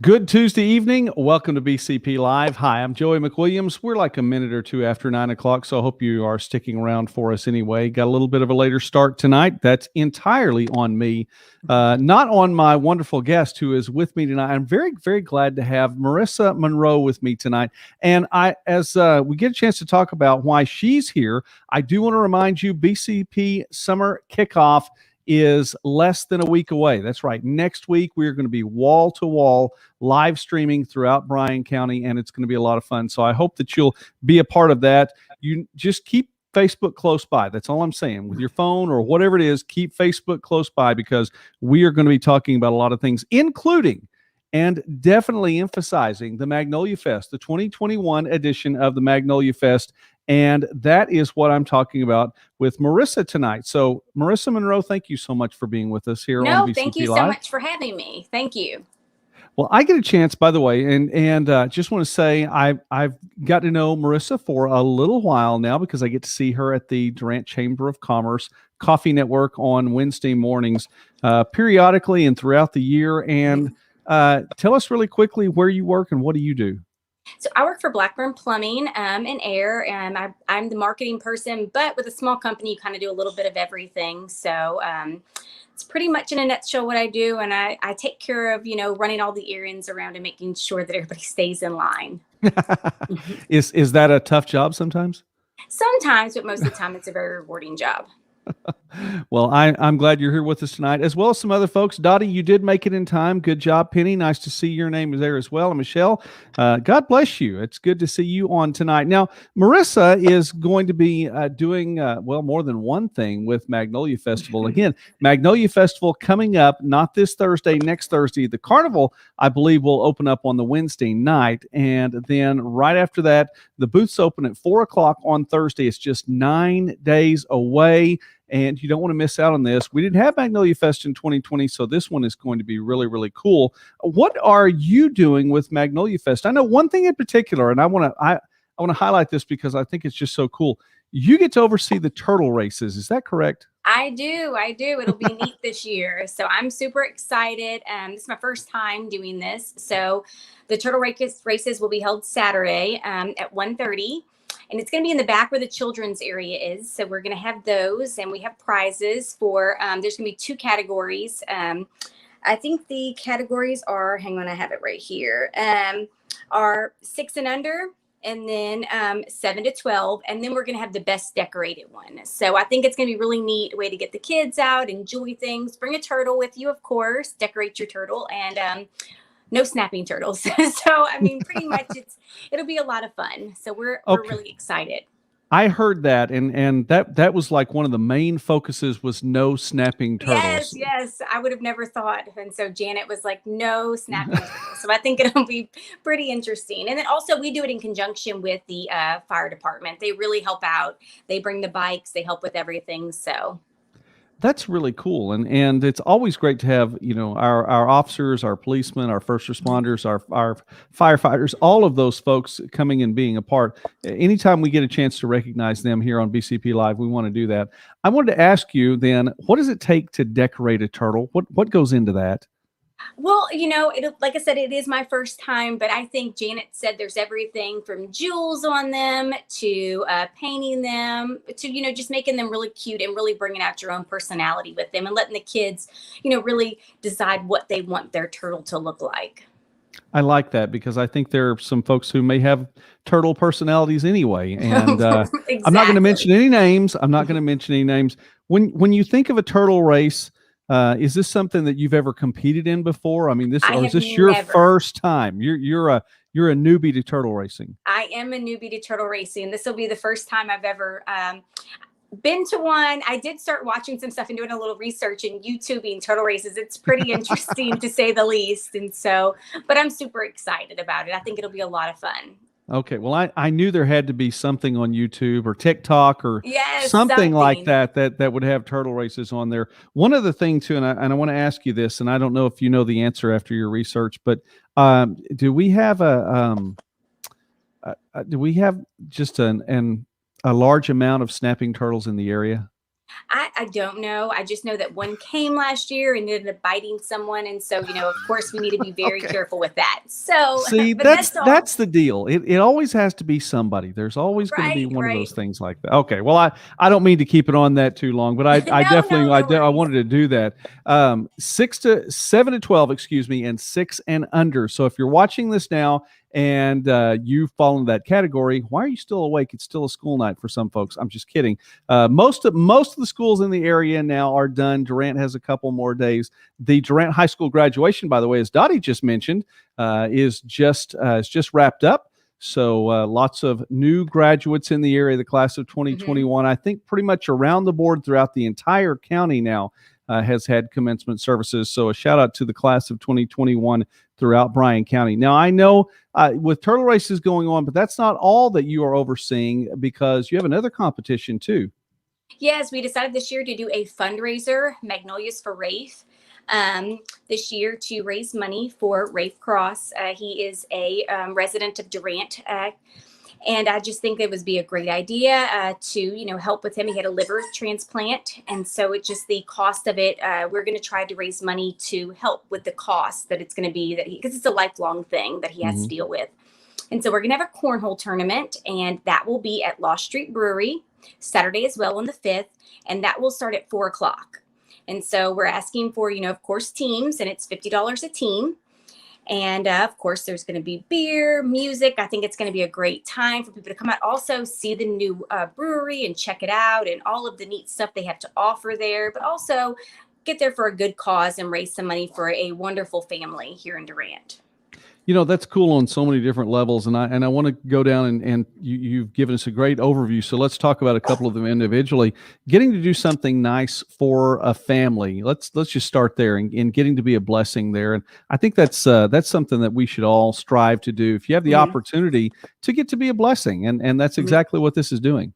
Good Tuesday evening. Welcome to BCP Live. Hi, I'm Joey McWilliams. We're like a minute or two after 9 o'clock, so I hope you are sticking around for us anyway. Got a little bit of a later start tonight. That's entirely on me, not on my wonderful guest who is with me tonight. I'm very, very glad to have Marisa Monroe with me tonight. And as we get a chance to talk about why she's here, I do want to remind you BCP Summer Kickoff is less than a week away. That's right. Next week, we're going to be wall-to-wall live streaming throughout Bryan County, and it's going to be a lot of fun. So I hope that you'll be a part of that. You just keep Facebook close by. That's all I'm saying. With your phone or whatever it is, keep Facebook close by because we are going to be talking about a lot of things, including and definitely emphasizing the Magnolia Fest, the 2021 edition of the Magnolia Fest. And that is what I'm talking about with Marisa tonight. So, Marisa Monroe, thank you so much for being with us here on BCP thank you Live. so much for having me. Thank you. Well, I get a chance, by the way, and just want to say I've got to know Marisa for a little while now because I get to see her at the Durant Chamber of Commerce Coffee Network on Wednesday mornings, periodically and throughout the year. And tell us really quickly where you work and what do you do? So I work for Blackburn Plumbing and Air, and I'm the marketing person, but with a small company, you kind of do a little bit of everything. So it's pretty much in a nutshell what I do. And I take care of, running all the errands around and making sure that everybody stays in line. Is that a tough job sometimes? Sometimes, but most of the time it's a very rewarding job. Well, I'm glad you're here with us tonight, as well as some other folks. Dottie, you did make it in time. Good job, Penny. Nice to see your name is there as well. And Michelle, God bless you. It's good to see you on tonight. Now, Marisa is going to be doing, more than one thing with Magnolia Festival. Again, Magnolia Festival coming up, not this Thursday, next Thursday. The carnival, I believe, will open up on the Wednesday night. And then right after that, the booths open at 4 o'clock on Thursday. It's just 9 days away. And you don't want to miss out on this. We didn't have Magnolia Fest in 2020, so this one is going to be really, really cool. What are you doing with Magnolia Fest? I know one thing in particular, and I want to highlight this because I think it's just so cool. You get to oversee the turtle races. Is that correct? I do. It'll be neat this year. So I'm super excited. This is my first time doing this. So the turtle races will be held Saturday at 1:30. And it's going to be in the back where the children's area is. So we're going to have those, and we have prizes for, there's going to be 2 categories. I think the categories are, hang on, I have it right here, are 6 and under, and then 7 to 12. And then we're going to have the best decorated one. So I think it's going to be really neat way to get the kids out, enjoy things, bring a turtle with you, of course, decorate your turtle, and no snapping turtles. So, I mean, pretty much it'll be a lot of fun. So we're really excited. I heard that, and that was like one of the main focuses was no snapping turtles. Yes. I would have never thought. And so Janet was like, no snapping turtles. So I think it'll be pretty interesting. And then also we do it in conjunction with the fire department. They really help out. They bring the bikes. They help with everything. So that's really cool. And it's always great to have, our officers, our policemen, our first responders, our firefighters, all of those folks coming and being a part. Anytime we get a chance to recognize them here on BCP Live, we want to do that. I wanted to ask you then, what does it take to decorate a turtle? What goes into that? Well, like I said, it is my first time, but I think Janet said there's everything from jewels on them to painting them to, just making them really cute and really bringing out your own personality with them and letting the kids, really decide what they want their turtle to look like. I like that because I think there are some folks who may have turtle personalities anyway. And exactly. I'm not going to mention any names. When you think of a turtle race, is this something that you've ever competed in before? I mean, is this your first time? You're a newbie to turtle racing. I am a newbie to turtle racing. This will be the first time I've ever been to one. I did start watching some stuff and doing a little research and YouTubing turtle races. It's pretty interesting to say the least. And so, but I'm super excited about it. I think it'll be a lot of fun. Okay. Well, I knew there had to be something on YouTube or TikTok or something like that would have turtle races on there. One other thing too, and I want to ask you this, and I don't know if you know the answer after your research, but do we have just a large amount of snapping turtles in the area? I don't know. I just know that one came last year and ended up biting someone. And so, of course, we need to be very Okay. careful with that. So, See, but that's all. that's the deal. It always has to be somebody. There's always going to be Right, one of right. those things like that. Okay. Well, I don't mean to keep it on that too long, but I No, definitely no I worries. wanted to do that. 7 to 12, excuse me, and 6 and under. So if you're watching this now and you fall into that category, why are you still awake? It's still a school night for some folks. I'm just kidding. Most of the schools in the area now are done. Durant has a couple more days. The Durant High School graduation, by the way, as Dottie just mentioned, is just wrapped up. So lots of new graduates in the area, the class of 2021. I think pretty much around the board throughout the entire county now has had commencement services. So a shout out to the class of 2021 throughout Bryan County. Now, I know with turtle races going on, but that's not all that you are overseeing, because you have another competition too. Yes, we decided this year to do a fundraiser, Magnolias for Rafe, this year to raise money for Rafe Cross. He is a resident of Durant, and I just think it would be a great idea to help with him. He had a liver transplant, and so it's just the cost of it. We're going to try to raise money to help with the cost that it's going to be, because it's a lifelong thing that he has to deal with. And so we're going to have a cornhole tournament, and that will be at Street Brewery Saturday as well on the 5th, and that will start at 4:00. And so we're asking for, of course, teams, and it's $50 a team. And of course, there's going to be beer, music. I think it's going to be a great time for people to come out, also see the new brewery and check it out and all of the neat stuff they have to offer there, but also get there for a good cause and raise some money for a wonderful family here in Durant. That's cool on so many different levels, and I want to go down and you've given us a great overview. So let's talk about a couple of them individually. Getting to do something nice for a family. Let's just start there and getting to be a blessing there. And I think that's something that we should all strive to do. If you have the opportunity to get to be a blessing, and that's exactly what this is doing.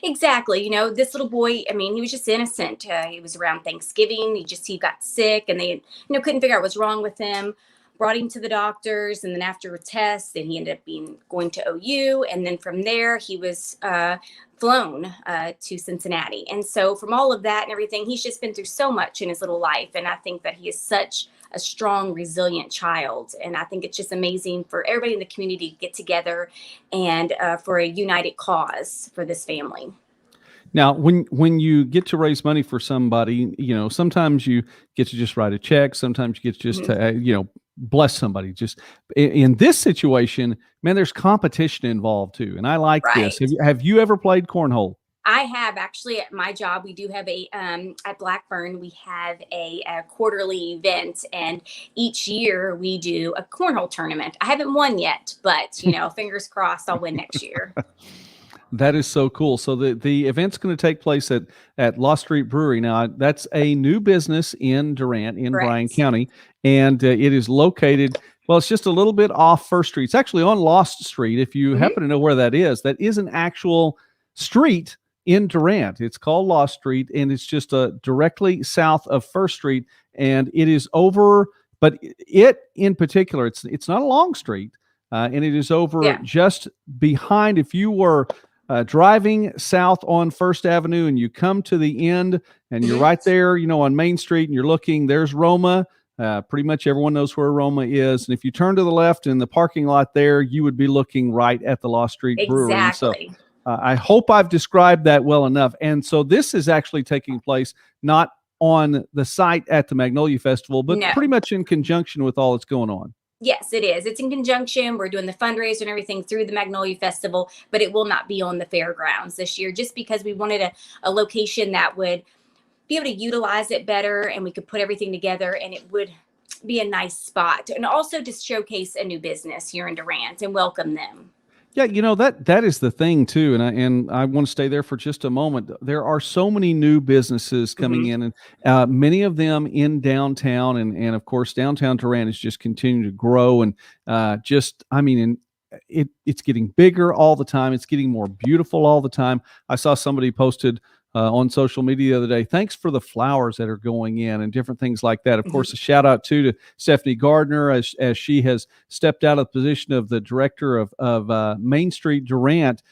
Exactly. This little boy, he was just innocent. He was around Thanksgiving. He got sick, and they, couldn't figure out what's wrong with him. Brought him to the doctors, and then after a test, and he ended up going to OU. And then from there, he was flown to Cincinnati. And so from all of that and everything, he's just been through so much in his little life. And I think that he is such a strong, resilient child. And I think it's just amazing for everybody in the community to get together and for a united cause for this family. Now, when you get to raise money for somebody, sometimes you get to just write a check. Sometimes you get just to, bless somebody. Just in this situation, man, there's competition involved too. And I like this. Have you ever played cornhole? I have, actually. At my job, we do have at Blackburn, we have a quarterly event, and each year we do a cornhole tournament. I haven't won yet, but fingers crossed I'll win next year. That is so cool. So the event's going to take place at Street Brewery. Now, that's a new business in Durant, in Bryan County, and it is located, well, it's just a little bit off First Street. It's actually on Lost Street. If you happen to know where that is an actual street in Durant. It's called Lost Street, and it's just directly south of First Street, and it is over, but it in particular, it's not a long street, and it is over just behind. If you were driving south on First Avenue and you come to the end and you're right there, on Main Street, and you're looking, there's Roma. Pretty much everyone knows where Roma is. And if you turn to the left in the parking lot there, you would be looking right at the Lost Street Brewery. Exactly. So I hope I've described that well enough. And so this is actually taking place not on the site at the Magnolia Festival, but pretty much in conjunction with all that's going on. Yes, it is. It's in conjunction. We're doing the fundraiser and everything through the Magnolia Festival, but it will not be on the fairgrounds this year, just because we wanted a location that would be able to utilize it better, and we could put everything together, and it would be a nice spot. And also to showcase a new business here in Durant and welcome them. Yeah, that is the thing too, and I want to stay there for just a moment. There are so many new businesses coming in, and many of them in downtown, and of course downtown Durant is just continuing to grow, and it's getting bigger all the time. It's getting more beautiful all the time. I saw somebody posted on social media the other day, thanks for the flowers that are going in and different things like that. Of course, a shout out to Stephanie Gardner as she has stepped out of the position of the director of Main Street Durant.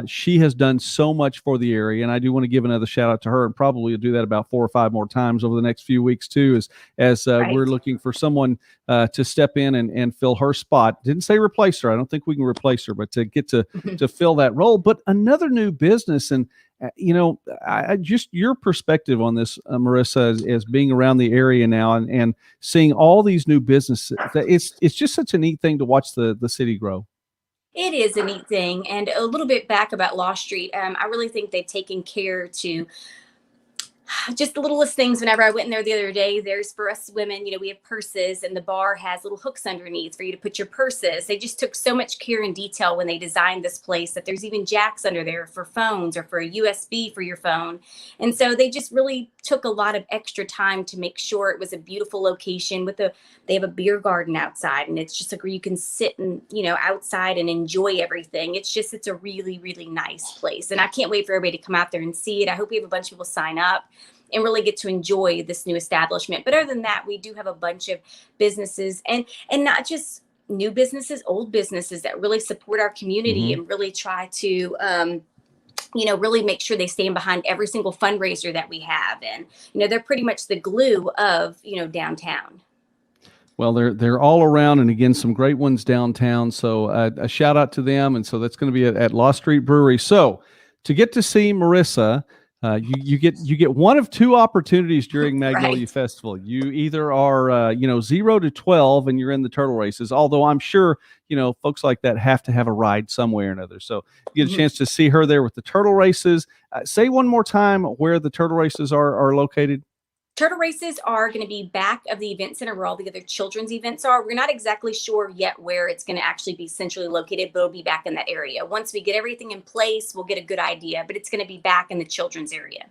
She has done so much for the area, and I do want to give another shout out to her, and probably do that about 4 or 5 more times over the next few weeks too, as Right. we're looking for someone to step in and fill her spot. Didn't say replace her. I don't think we can replace her, but to get to fill that role. But another new business, and I just your perspective on this, Marisa, as being around the area now and seeing all these new businesses. It's just such a neat thing to watch the city grow. It is a neat thing. And a little bit back about Law Street, I really think they've taken care to just the littlest things. Whenever I went in there the other day, there's for us women, we have purses, and the bar has little hooks underneath for you to put your purses. They just took so much care and detail when they designed this place that there's even jacks under there for phones or for a USB for your phone. And so they just really took a lot of extra time to make sure it was a beautiful location they have a beer garden outside, and it's just like where you can sit and, outside and enjoy everything. It's a really, really nice place. And I can't wait for everybody to come out there and see it. I hope we have a bunch of people sign up and really get to enjoy this new establishment. But other than that, we do have a bunch of businesses and not just new businesses, old businesses that really support our community and really try to, really make sure they stand behind every single fundraiser that we have. And, they're pretty much the glue of, downtown. Well, they're all around, and again, some great ones downtown. So a shout out to them. And so that's going to be at Law Street Brewery. So to get to see Marisa, you get one of two opportunities during Magnolia Right. Festival. You either are 0 to 12 and you're in the turtle races, although I'm sure folks like that have to have a ride some way or another. So you get a chance to see her there with the turtle races. Say one more time where the turtle races are located. Turtle races are going to be back of the event center where all the other children's events are. We're not exactly sure yet where it's going to actually be centrally located, but it'll be back in that area. Once we get everything in place, we'll get a good idea, but it's going to be back in the children's area.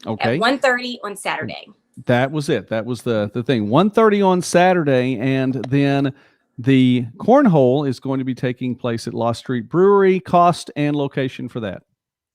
Okay. At 1:30 on Saturday. That was it. That was the thing. 1:30 on Saturday, and then the cornhole is going to be taking place at Law Street Brewery. Cost and location for that.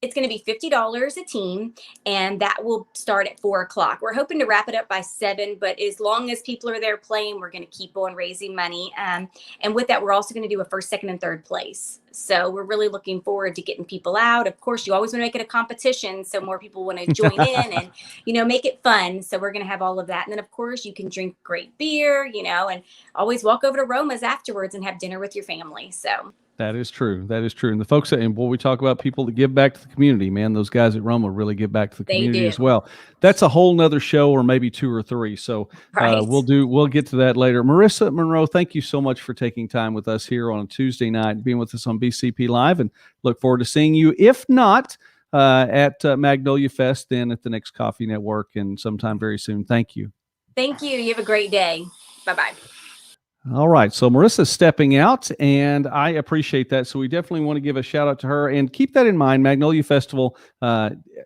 It's going to be $50 a team, and that will start at 4:00. We're hoping to wrap it up by 7, but as long as people are there playing, we're going to keep on raising money. And with that, we're also going to do a first, second, and third place. So we're really looking forward to getting people out. Of course, you always want to make it a competition, so more people want to join in and, make it fun. So we're going to have all of that. And then, of course, you can drink great beer, and always walk over to Roma's afterwards and have dinner with your family. So that is true. That is true. And the folks and boy, we talk about people that give back to the community, man. Those guys at Roma really give back to the community as well. That's a whole nother show, or maybe 2 or 3. So we'll get to that later. Marisa, Monroe, thank you so much for taking time with us here on a Tuesday night, being with us on BCP Live, and look forward to seeing you. If not at Magnolia Fest, then at the next Coffee Network and sometime very soon. Thank you. Thank you. You have a great day. Bye-bye. All right. So Marisa's stepping out, and I appreciate that. So we definitely want to give a shout out to her, and keep that in mind. Magnolia Festival.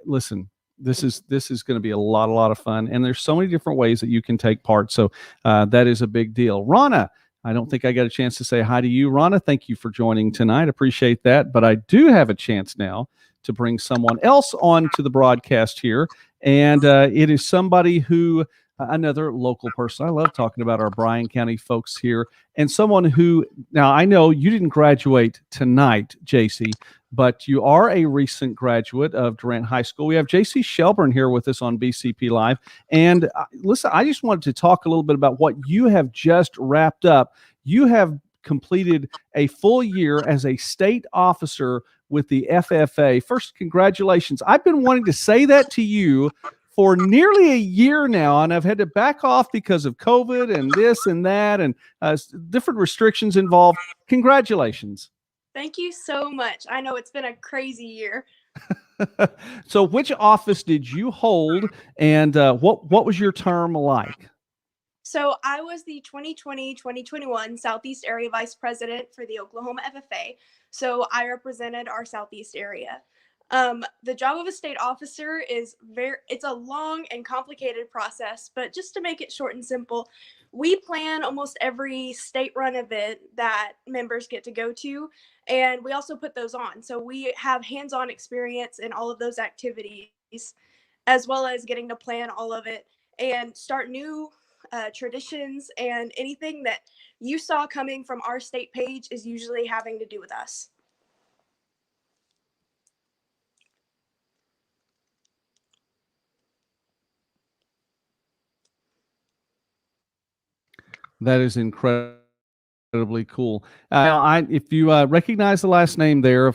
Listen, this is going to be a lot of fun, and there's so many different ways that you can take part. So that is a big deal. Rana, I don't think I got a chance to say hi to you. Rana, thank you for joining tonight. Appreciate that. But I do have a chance now to bring someone else on to the broadcast here, and it is somebody who. Another local person. I love talking about our Bryan County folks here, and someone who, now I know you didn't graduate tonight, Jaycie, but you are a recent graduate of Durant High School. We have Jaycie Shelburne here with us on BCP Live. And listen, I just wanted to talk a little bit about what you have just wrapped up. You have completed a full year as a state officer with the FFA. First, congratulations. I've been wanting to say that to you for nearly a year now, and I've had to back off because of COVID and this and that and different restrictions involved. Congratulations. Thank you so much. I know it's been a crazy year. So which office did you hold, and what was your term like? So I was the 2020-2021 Southeast Area Vice President for the Oklahoma FFA. So I represented our Southeast area. The job of a state officer is it's a long and complicated process, but just to make it short and simple, we plan almost every state-run event that members get to go to, and we also put those on. So we have hands-on experience in all of those activities, as well as getting to plan all of it and start new traditions, and anything that you saw coming from our state page is usually having to do with us. That is incredibly cool. If you recognize the last name there,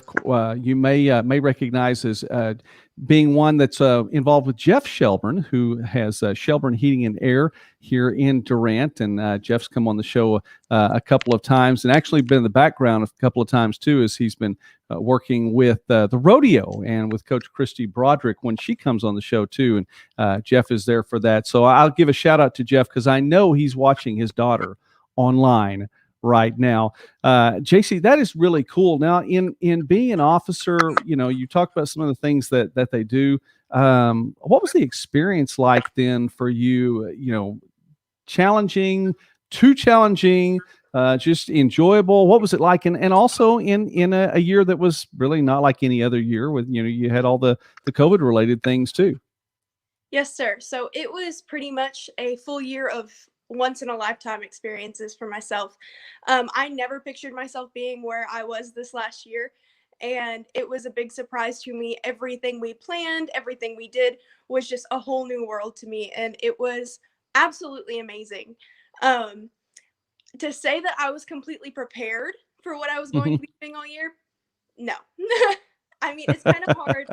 you may recognize as being one that's involved with Jeff Shelburne, who has Shelburne Heating and Air here in Durant, and Jeff's come on the show a couple of times, and actually been in the background a couple of times too, as he's been working with the rodeo and with Coach Christy Broderick when she comes on the show too, and Jeff is there for that. So I'll give a shout out to Jeff because I know he's watching his daughter online right now. Jaycie, that is really cool. Now, in being an officer, you talked about some of the things that they do. What was the experience like then for you? Challenging, too challenging, just enjoyable. What was it like? And also in a year that was really not like any other year with, you had all the COVID related things too. Yes, sir. So it was pretty much a full year of once in a lifetime experiences for myself. I never pictured myself being where I was this last year. And it was a big surprise to me. Everything we planned, everything we did was just a whole new world to me. And it was absolutely amazing. To say that I was completely prepared for what I was going to be doing all year, no. I mean, it's kind of hard.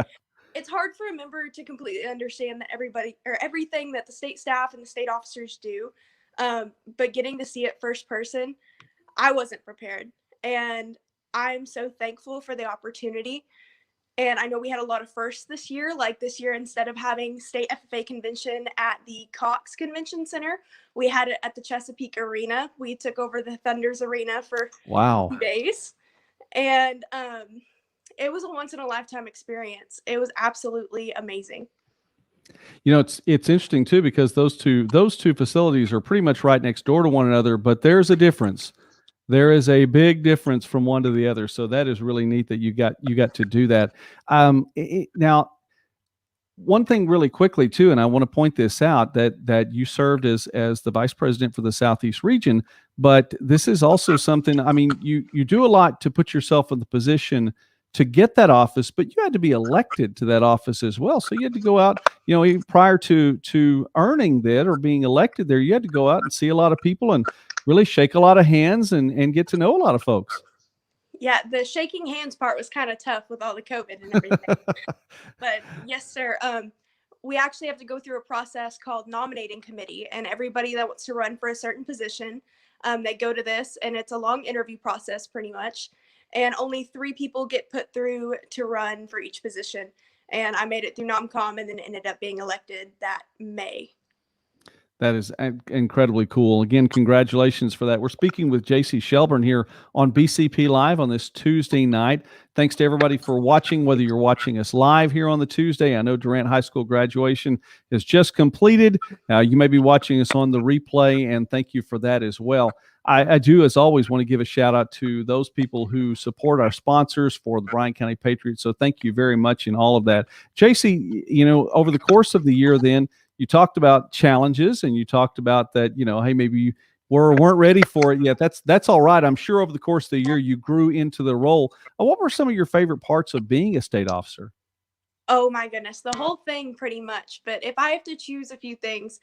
It's hard for a member to completely understand that everything that the state staff and the state officers do. But getting to see it first person, I wasn't prepared. And I'm so thankful for the opportunity. And I know we had a lot of firsts this year. Like this year, instead of having state FFA convention at the Cox Convention Center, we had it at the Chesapeake Arena. We took over the Thunder's Arena for 2 days. And it was a once in a lifetime experience. It was absolutely amazing. It's interesting too, because those two facilities are pretty much right next door to one another, but there's a difference. There is a big difference from one to the other. So that is really neat that you got to do that. Now, one thing really quickly too, and I want to point this out, that you served as the vice president for the Southeast region, but this is also something, I mean, you do a lot to put yourself in the position to get that office, but you had to be elected to that office as well. So you had to go out, even prior to earning that or being elected there, you had to go out and see a lot of people and really shake a lot of hands and get to know a lot of folks. Yeah, the shaking hands part was kind of tough with all the COVID and everything. But yes, sir. We actually have to go through a process called Nominating Committee, and everybody that wants to run for a certain position, they go to this, and it's a long interview process pretty much. And only 3 people get put through to run for each position. And I made it through NomCom and then ended up being elected that May. That is incredibly cool. Again, congratulations for that. We're speaking with Jaycie Shelburne here on BCP Live on this Tuesday night. Thanks to everybody for watching, whether you're watching us live here on the Tuesday. I know Durant High School graduation is just completed. You may be watching us on the replay, and thank you for that as well. I do, as always, want to give a shout out to those people who support our sponsors for the Bryan County Patriots. So thank you very much in all of that. Jaycie, over the course of the year then, you talked about challenges and you talked about that, hey, maybe you weren't ready for it yet. That's all right. I'm sure over the course of the year you grew into the role. What were some of your favorite parts of being a state officer? Oh my goodness, the whole thing pretty much. But if I have to choose a few things,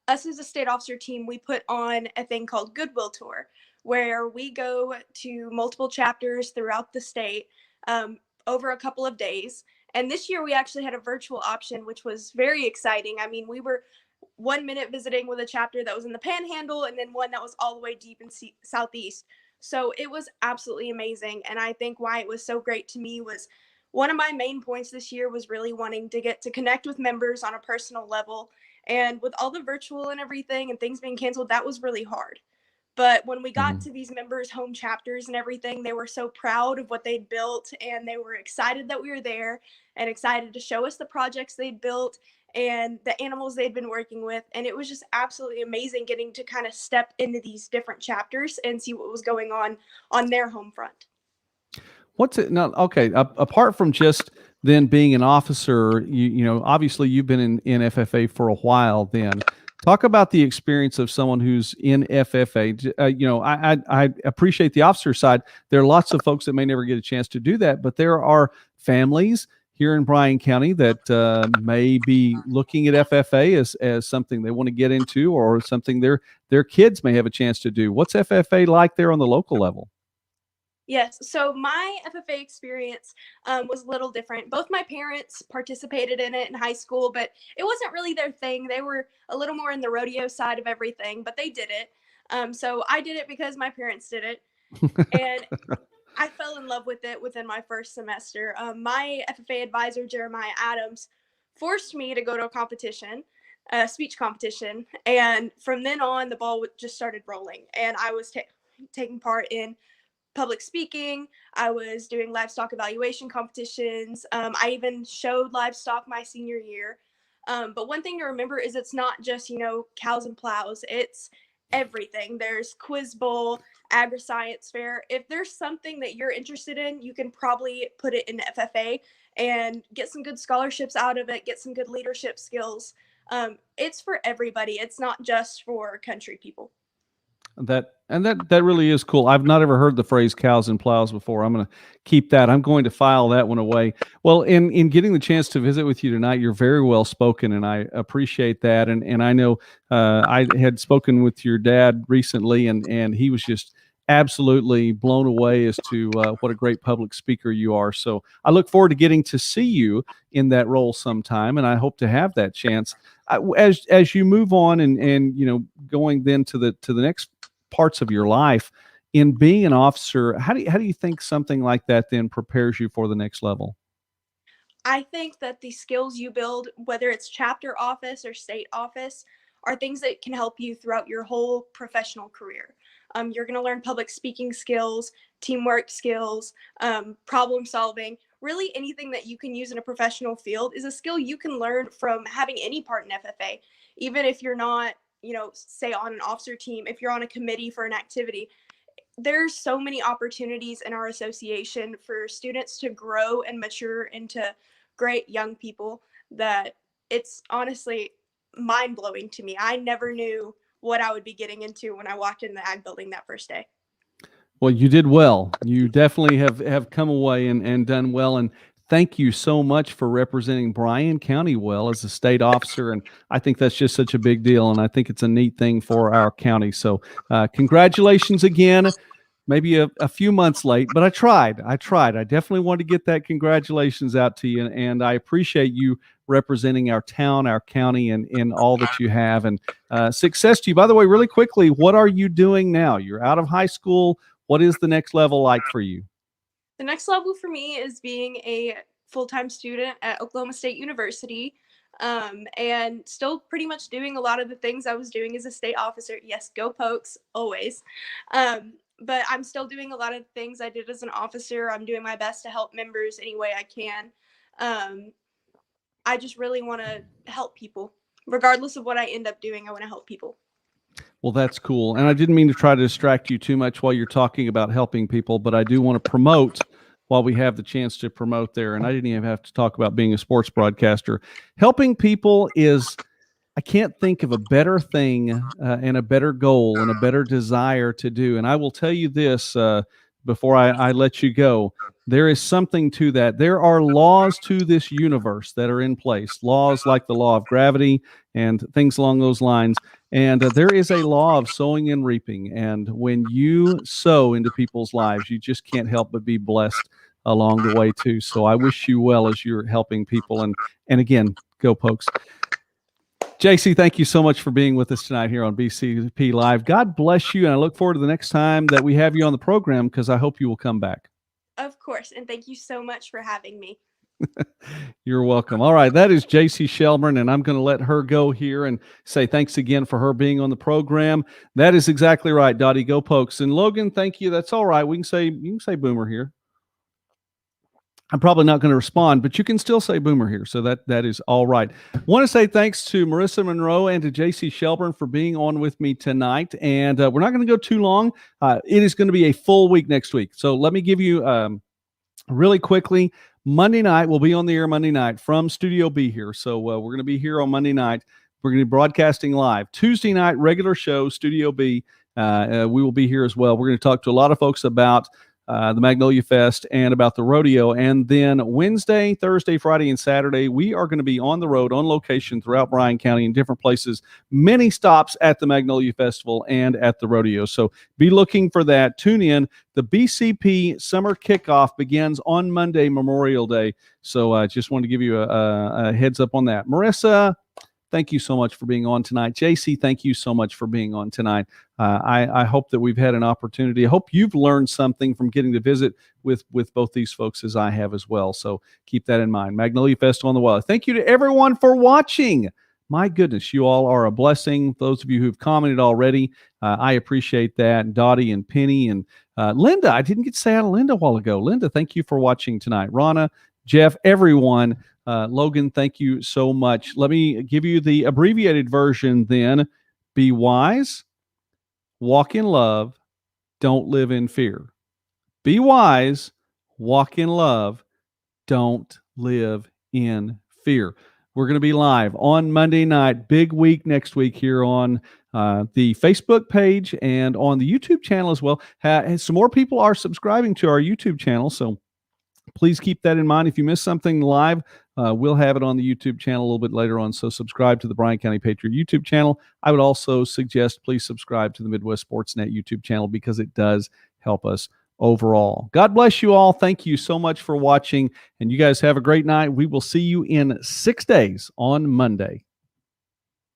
us as a state officer team, we put on a thing called Goodwill Tour, where we go to multiple chapters throughout the state over a couple of days. And this year we actually had a virtual option, which was very exciting. I mean, we were 1 minute visiting with a chapter that was in the Panhandle and then one that was all the way deep in Southeast. So it was absolutely amazing. And I think why it was so great to me was one of my main points this year was really wanting to get to connect with members on a personal level. And with all the virtual and everything and things being canceled, that was really hard. But when we got to these members' home chapters and everything, they were so proud of what they'd built, and they were excited that we were there and excited to show us the projects they'd built and the animals they'd been working with. And it was just absolutely amazing getting to kind of step into these different chapters and see what was going on their home front. What's it now? Okay, apart from just then being an officer, obviously you've been in FFA for a while then. Talk about the experience of someone who's in FFA. I appreciate the officer side. There are lots of folks that may never get a chance to do that, but there are families, here in Bryan County that may be looking at FFA as something they want to get into, or something their kids may have a chance to do. What's FFA like there on the local level? Yes. So my FFA experience was a little different. Both my parents participated in it in high school, but it wasn't really their thing. They were a little more in the rodeo side of everything, but they did it. So I did it because my parents did it. And I fell in love with it within my first semester. My FFA advisor, Jeremiah Adams, forced me to go to a competition, a speech competition. And from then on, the ball just started rolling. And I was taking part in public speaking. I was doing livestock evaluation competitions. I even showed livestock my senior year. But one thing to remember is it's not just, cows and plows. It's everything. There's quiz bowl, agri-science fair. If there's something that you're interested in, you can probably put it in FFA and get some good scholarships out of it, get some good leadership skills. It's for everybody. It's not just for country people. That really is cool. I've not ever heard the phrase cows and plows before. I'm going to keep that. I'm going to file that one away. Well, in getting the chance to visit with you tonight, you're very well spoken, and I appreciate that. And I know I had spoken with your dad recently, and he was just absolutely blown away as to what a great public speaker you are. So I look forward to getting to see you in that role sometime, and I hope to have that chance. As you move on and going then to the next parts of your life in being an officer, how do you think something like that then prepares you for the next level? I think that the skills you build, whether it's chapter office or state office, are things that can help you throughout your whole professional career. You're going to learn public speaking skills, teamwork skills, problem solving. Really, anything that you can use in a professional field is a skill you can learn from having any part in FFA. Even if you're not, say on an officer team, if you're on a committee for an activity, there's so many opportunities in our association for students to grow and mature into great young people that it's honestly mind-blowing to me. I never knew what I would be getting into when I walked in the ag building that first day. Well, you did well. You definitely have come away and done well. And thank you so much for representing Bryan County well as a state officer. And I think that's just such a big deal. And I think it's a neat thing for our county. So congratulations again. Maybe a few months late, but I tried. I definitely wanted to get that congratulations out to you. And I appreciate you representing our town, our county, and all that you have. And success to you. By the way, really quickly, what are you doing now? You're out of high school. What is the next level like for you? The next level for me is being a full-time student at Oklahoma State University, and still pretty much doing a lot of the things I was doing as a state officer. Yes, go Pokes, always. But I'm still doing a lot of things I did as an officer. I'm doing my best to help members any way I can. I just really want to help people. Regardless of what I end up doing, I want to help people. Well, that's cool. And I didn't mean to try to distract you too much while you're talking about helping people, but I do want to promote while we have the chance to promote there. And I didn't even have to talk about being a sports broadcaster. Helping people is, I can't think of a better thing and a better goal and a better desire to do. And I will tell you this before I let you go. There is something to that. There are laws to this universe that are in place, laws like the law of gravity and things along those lines. And there is a law of sowing and reaping. And when you sow into people's lives, you just can't help but be blessed along the way too. So I wish you well as you're helping people. And again, go Pokes. Jaycie, thank you so much for being with us tonight here on BCP Live. God bless you. And I look forward to the next time that we have you on the program, because I hope you will come back. Of course. And thank you so much for having me. You're welcome. All right. That is Jaycie Shelburne, and I'm going to let her go here and say thanks again for her being on the program. That is exactly right, Dottie. Go Pokes. And Logan, thank you. That's all right. You can say Boomer here. I'm probably not going to respond, but you can still say Boomer here. So that is all right. Want to say thanks to Marisa Monroe and to Jaycie Shelburne for being on with me tonight. And we're not going to go too long. It is going to be a full week next week. So let me give you really quickly. Monday night, we'll be on the air Monday night from Studio B here. So we're going to be here on Monday night. We're going to be broadcasting live. Tuesday night, regular show, Studio B. We will be here as well. We're going to talk to a lot of folks about the Magnolia Fest, and about the rodeo. And then Wednesday, Thursday, Friday, and Saturday, we are going to be on the road, on location throughout Bryan County in different places, many stops at the Magnolia Festival and at the rodeo. So be looking for that. Tune in. The BCP summer kickoff begins on Monday, Memorial Day. So I just wanted to give you a heads up on that. Marisa, thank you so much for being on tonight. Jaycie, thank you so much for being on tonight. I hope that we've had an opportunity. I hope you've learned something from getting to visit with both these folks as I have as well. So keep that in mind. Magnolia Festival on the Wild. Thank you to everyone for watching. My goodness, you all are a blessing. Those of you who've commented already, I appreciate that. Dottie and Penny and Linda. I didn't get to say hi to Linda a while ago. Linda, thank you for watching tonight. Rana, Jeff, everyone. Logan, thank you so much. Let me give you the abbreviated version then. Be wise, walk in love, don't live in fear. Be wise, walk in love, don't live in fear. We're going to be live on Monday night. Big week next week here on the Facebook page and on the YouTube channel as well. Some more people are subscribing to our YouTube channel, so please keep that in mind. If you miss something live, we'll have it on the YouTube channel a little bit later on. So subscribe to the Bryan County Patriot YouTube channel. I would also suggest please subscribe to the Midwest Sportsnet YouTube channel because it does help us overall. God bless you all. Thank you so much for watching. And you guys have a great night. We will see you in 6 days on Monday.